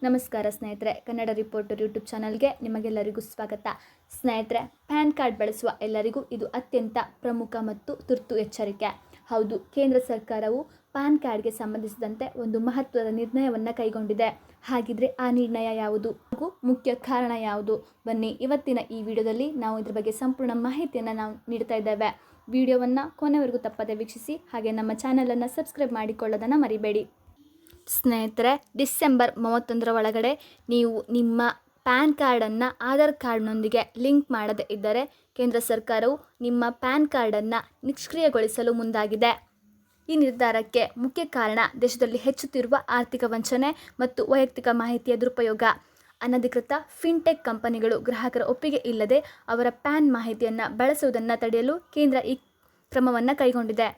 ನಮಸ್ಕಾರ ಸ್ನೇಹಿತರೆ, Kannada reporter YouTube ಚಾನಲ್ಗೆ ನಿಮಗೆಲ್ಲರಿಗೂ ಸ್ವಾಗತ. ಸ್ನೇಹಿತರೆ, ಪ್ಯಾನ್ ಕಾರ್ಡ್ ಬಳಸುವ ಎಲ್ಲರಿಗೂ ಇದು ಅತ್ಯಂತ ಪ್ರಮುಖ ಮತ್ತು ತುರ್ತು ಎಚ್ಚರಿಕೆ. ಹೌದು, ಕೇಂದ್ರ ಸರ್ಕಾರವು ಪ್ಯಾನ್ ಕಾರ್ಡ್ಗೆ ಸಂಬಂಧಿಸಿದಂತೆ ಒಂದು ಮಹತ್ವದ ನಿರ್ಣಯವನ್ನು ಕೈಗೊಂಡಿದೆ. ಹಾಗಿದ್ರೆ ಆ ನಿರ್ಣಯ ಯಾವುದು ಹಾಗೂ ಮುಖ್ಯ ಕಾರಣ ಯಾವುದು? ಬನ್ನಿ, ಇವತ್ತಿನ ಈ ವಿಡಿಯೋದಲ್ಲಿ ನಾವು ಇದ್ರ ಬಗ್ಗೆ ಸಂಪೂರ್ಣ ಮಾಹಿತಿಯನ್ನು ನಾವು ನೀಡ್ತಾ ಇದ್ದೇವೆ. ವಿಡಿಯೋವನ್ನು ಕೊನೆವರೆಗೂ ತಪ್ಪದೆ ವೀಕ್ಷಿಸಿ, ಹಾಗೆ ನಮ್ಮ ಚಾನಲನ್ನು ಸಬ್ಸ್ಕ್ರೈಬ್ ಮಾಡಿಕೊಳ್ಳೋದನ್ನು ಮರಿಬೇಡಿ. ಸ್ನೇಹಿತರೆ, ಡಿಸೆಂಬರ್ 31 ಒಳಗಡೆ ನೀವು ನಿಮ್ಮ ಪ್ಯಾನ್ ಕಾರ್ಡನ್ನು ಆಧಾರ್ ಕಾರ್ಡ್ನೊಂದಿಗೆ ಲಿಂಕ್ ಮಾಡದೇ ಇದ್ದರೆ ಕೇಂದ್ರ ಸರ್ಕಾರವು ನಿಮ್ಮ ಪ್ಯಾನ್ ಕಾರ್ಡನ್ನು ನಿಷ್ಕ್ರಿಯಗೊಳಿಸಲು ಮುಂದಾಗಿದೆ. ಈ ನಿರ್ಧಾರಕ್ಕೆ ಮುಖ್ಯ ಕಾರಣ ದೇಶದಲ್ಲಿ ಹೆಚ್ಚುತ್ತಿರುವ ಆರ್ಥಿಕ ವಂಚನೆ ಮತ್ತು ವೈಯಕ್ತಿಕ ಮಾಹಿತಿಯ ದುರುಪಯೋಗ. ಅನಧಿಕೃತ ಫಿನ್ಟೆಕ್ ಕಂಪನಿಗಳು ಗ್ರಾಹಕರ ಒಪ್ಪಿಗೆ ಇಲ್ಲದೆ ಅವರ ಪ್ಯಾನ್ ಮಾಹಿತಿಯನ್ನು ಬಳಸುವುದನ್ನು ತಡೆಯಲು ಕೇಂದ್ರ ಈ ಕ್ರಮವನ್ನು ಕೈಗೊಂಡಿದೆ.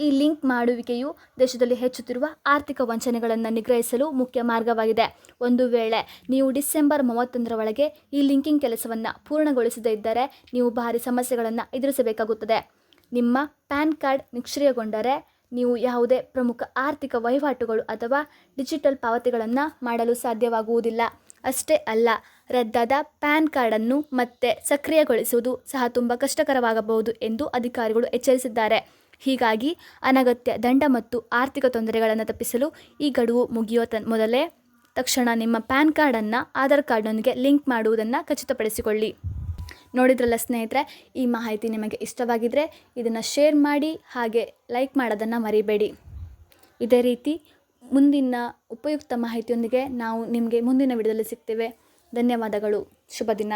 ಈ ಲಿಂಕ್ ಮಾಡುವಿಕೆಯು ದೇಶದಲ್ಲಿ ಹೆಚ್ಚುತ್ತಿರುವ ಆರ್ಥಿಕ ವಂಚನೆಗಳನ್ನು ನಿಗ್ರಹಿಸಲು ಮುಖ್ಯ ಮಾರ್ಗವಾಗಿದೆ. ಒಂದು ವೇಳೆ ನೀವು ಡಿಸೆಂಬರ್ 31 ಒಳಗೆ ಈ ಲಿಂಕಿಂಗ್ ಕೆಲಸವನ್ನು ಪೂರ್ಣಗೊಳಿಸದೇ ಇದ್ದರೆ ನೀವು ಭಾರಿ ಸಮಸ್ಯೆಗಳನ್ನು ಎದುರಿಸಬೇಕಾಗುತ್ತದೆ. ನಿಮ್ಮ ಪ್ಯಾನ್ ಕಾರ್ಡ್ ನಿಷ್ಕ್ರಿಯಗೊಂಡರೆ ನೀವು ಯಾವುದೇ ಪ್ರಮುಖ ಆರ್ಥಿಕ ವಹಿವಾಟುಗಳು ಅಥವಾ ಡಿಜಿಟಲ್ ಪಾವತಿಗಳನ್ನು ಮಾಡಲು ಸಾಧ್ಯವಾಗುವುದಿಲ್ಲ. ಅಷ್ಟೇ ಅಲ್ಲ, ರದ್ದಾದ ಪ್ಯಾನ್ ಕಾರ್ಡನ್ನು ಮತ್ತೆ ಸಕ್ರಿಯಗೊಳಿಸುವುದು ಸಹ ತುಂಬ ಕಷ್ಟಕರವಾಗಬಹುದು ಎಂದು ಅಧಿಕಾರಿಗಳು ಎಚ್ಚರಿಸಿದ್ದಾರೆ. ಹೀಗಾಗಿ ಅನಗತ್ಯ ದಂಡ ಮತ್ತು ಆರ್ಥಿಕ ತೊಂದರೆಗಳನ್ನು ತಪ್ಪಿಸಲು ಈ ಗಡುವು ಮುಗಿಯುವ ಮೊದಲೇ ತಕ್ಷಣ ನಿಮ್ಮ ಪ್ಯಾನ್ ಕಾರ್ಡನ್ನು ಆಧಾರ್ ಕಾರ್ಡ್ನೊಂದಿಗೆ ಲಿಂಕ್ ಮಾಡುವುದನ್ನು ಖಚಿತಪಡಿಸಿಕೊಳ್ಳಿ. ನೋಡಿದ್ರಲ್ಲ ಸ್ನೇಹಿತರೆ, ಈ ಮಾಹಿತಿ ನಿಮಗೆ ಇಷ್ಟವಾಗಿದ್ದರೆ ಇದನ್ನು ಶೇರ್ ಮಾಡಿ, ಹಾಗೆ ಲೈಕ್ ಮಾಡೋದನ್ನು ಮರಿಬೇಡಿ. ಇದೇ ರೀತಿ ಮುಂದಿನ ಉಪಯುಕ್ತ ಮಾಹಿತಿಯೊಂದಿಗೆ ನಾವು ನಿಮಗೆ ಮುಂದಿನ ವಿಡಿಯೋದಲ್ಲಿ ಸಿಗ್ತೇವೆ. ಧನ್ಯವಾದಗಳು. ಶುಭ ದಿನ.